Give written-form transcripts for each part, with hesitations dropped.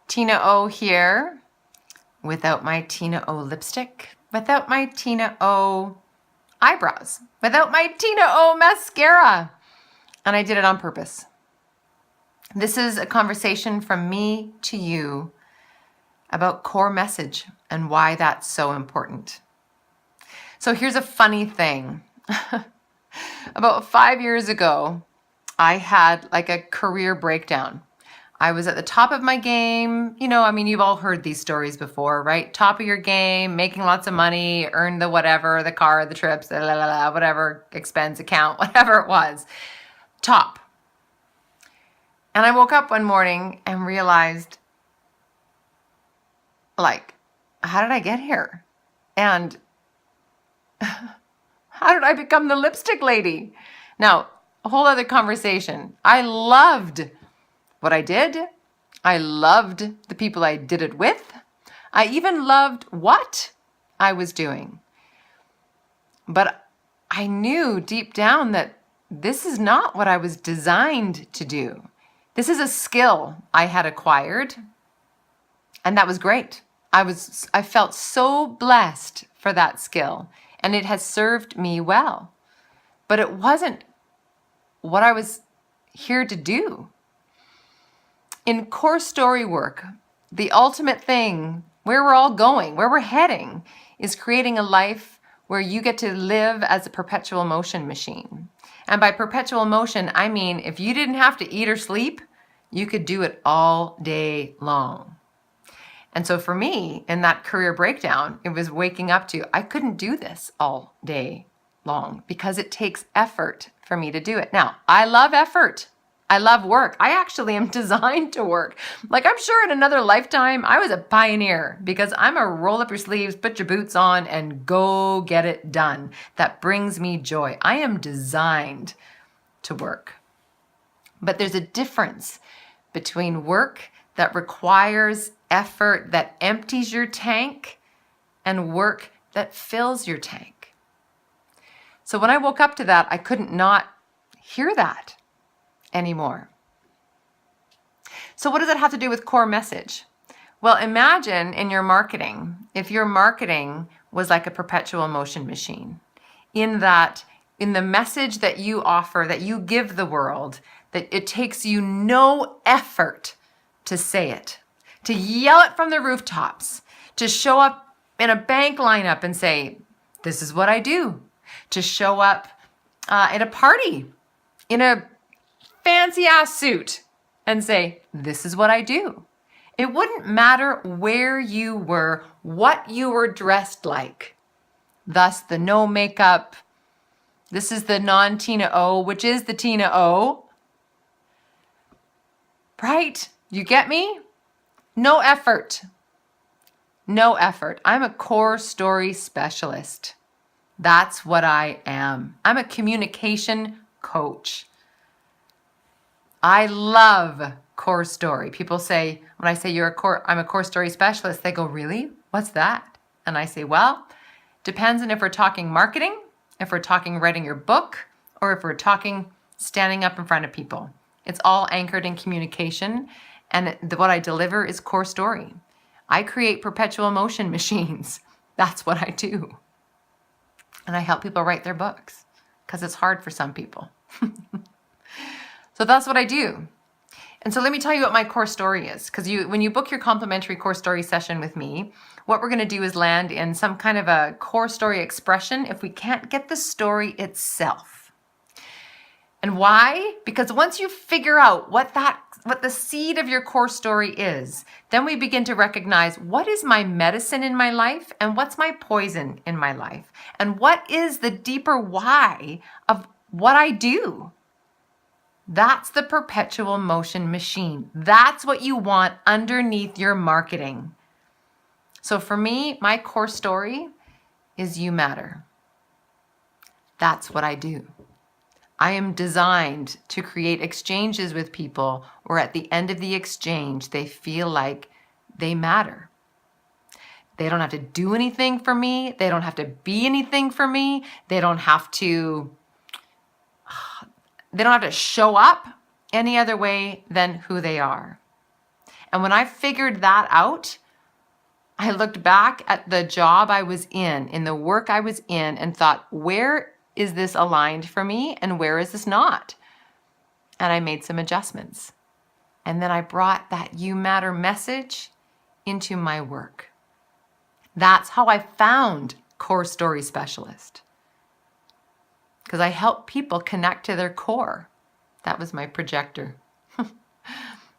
TinaO here, without my TinaO lipstick, without my TinaO eyebrows, without my TinaO mascara. And I did it on purpose. This is a conversation from me to you about core message and why that's so important. So here's a funny thing. About 5 years ago, I had like a career breakdown. I was at the top of my game. You've all heard these stories before, right? Top of your game, making lots of money, earn the whatever, the car, the trips, whatever expense account, whatever it was. Top. And I woke up one morning and realized, how did I get here? And how did I become the lipstick lady? Now, a whole other conversation. I loved what I did. I loved the people I did it with. I even loved what I was doing. But I knew deep down that this is not what I was designed to do. This is a skill I had acquired, and that was great. I felt so blessed for that skill, and it has served me well. But it wasn't what I was here to do. In core story work, the ultimate thing, where we're all going, where we're heading, is creating a life where you get to live as a perpetual motion machine. And by perpetual motion, I mean if you didn't have to eat or sleep, you could do it all day long. And so for me, in that career breakdown, it was waking up to, I couldn't do this all day long because it takes effort for me to do it. Now, I love effort. I love work. I actually am designed to work. I'm sure in another lifetime, I was a pioneer because I'm a roll up your sleeves, put your boots on, and go get it done. That brings me joy. I am designed to work. But there's a difference between work that requires effort, that empties your tank, and work that fills your tank. So when I woke up to that, I couldn't not hear that anymore. So what does it have to do with core message? Well, imagine in your marketing, if your marketing was like a perpetual motion machine, in the message that you offer, that you give the world, that it takes you no effort to say it, to yell it from the rooftops, to show up in a bank lineup and say, this is what I do, to show up at a party in a fancy ass suit and say, this is what I do. It wouldn't matter where you were, what you were dressed like. Thus the no makeup. This is the non-TinaO, which is the TinaO. Right? You get me? No effort. No effort. I'm a core story specialist. That's what I am. I'm a communication coach. I love core story. People say, when I say I'm a core story specialist, they go, really? What's that? And I say, well, depends on if we're talking marketing, if we're talking writing your book, or if we're talking standing up in front of people. It's all anchored in communication, and what I deliver is core story. I create perpetual motion machines. That's what I do. And I help people write their books because it's hard for some people. So that's what I do. And so let me tell you what my core story is. Because when you book your complimentary core story session with me, what we're going to do is land in some kind of a core story expression if we can't get the story itself. And why? Because once you figure out what the seed of your core story is, then we begin to recognize what is my medicine in my life and what's my poison in my life. And what is the deeper why of what I do. That's the perpetual motion machine. That's what you want underneath your marketing. So for me, my core story is you matter. That's what I do. I am designed to create exchanges with people where at the end of the exchange, they feel like they matter. They don't have to do anything for me. They don't have to be anything for me. They don't have to show up any other way than who they are. And when I figured that out, I looked back at the job I was in the work I was in, and thought, where is this aligned for me and where is this not? And I made some adjustments. And then I brought that You Matter message into my work. That's how I found Core Story Specialist. Because I help people connect to their core. That was my projector.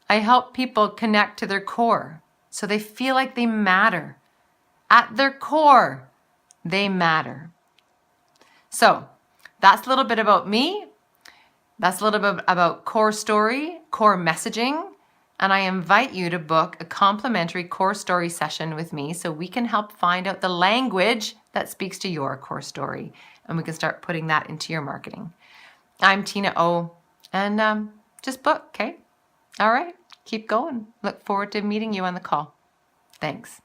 I help people connect to their core so they feel like they matter. At their core, they matter. So that's a little bit about me. That's a little bit about core story, core messaging. And I invite you to book a complimentary core story session with me so we can help find out the language that speaks to your core story. And we can start putting that into your marketing. I'm TinaO, and just book, okay? All right, keep going. Look forward to meeting you on the call. Thanks.